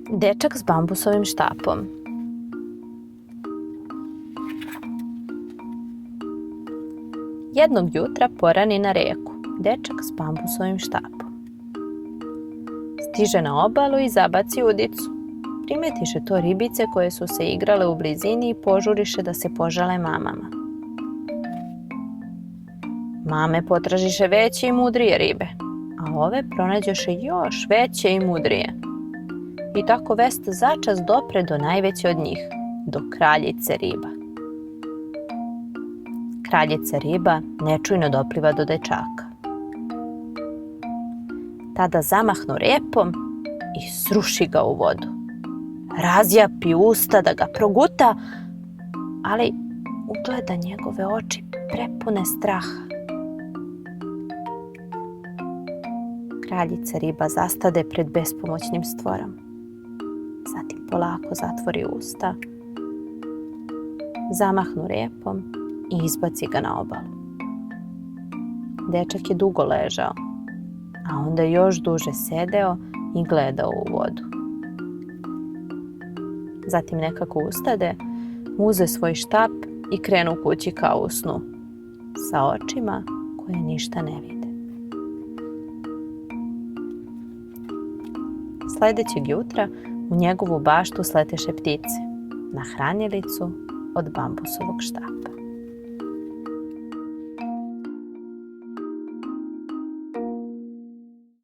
Dečak s bambusovim štapom. Jednog jutra porani na reku dečak s bambusovim štapom. Stiže na obalu i zabaci udicu. Primetiše to ribice koje su se igrale u blizini i požuriše da se požale mamama. Mame potražiše veće i mudrije ribe, a ove pronađoše još veće i mudrije. I tako vest začas dopre do najveće od njih, do kraljice riba. Kraljica riba nečujno dopliva do dečaka. Tada zamahnu repom i sruši ga u vodu. Razjapi usta da ga proguta, ali ugleda njegove oči prepune straha. Kraljica riba zastade pred bespomoćnim stvorom. Zatim polako zatvori usta, zamahnu repom i izbaci ga na obalu. Dečak je dugo ležao, a onda još duže sedeo i gledao u vodu. Zatim nekako ustade, uze svoj štap i krenu kući kao u snu, sa očima koje ništa ne vide. Sledećeg jutra u njegovu baštu sleteše ptice na hranilicu od bambusovog štapa.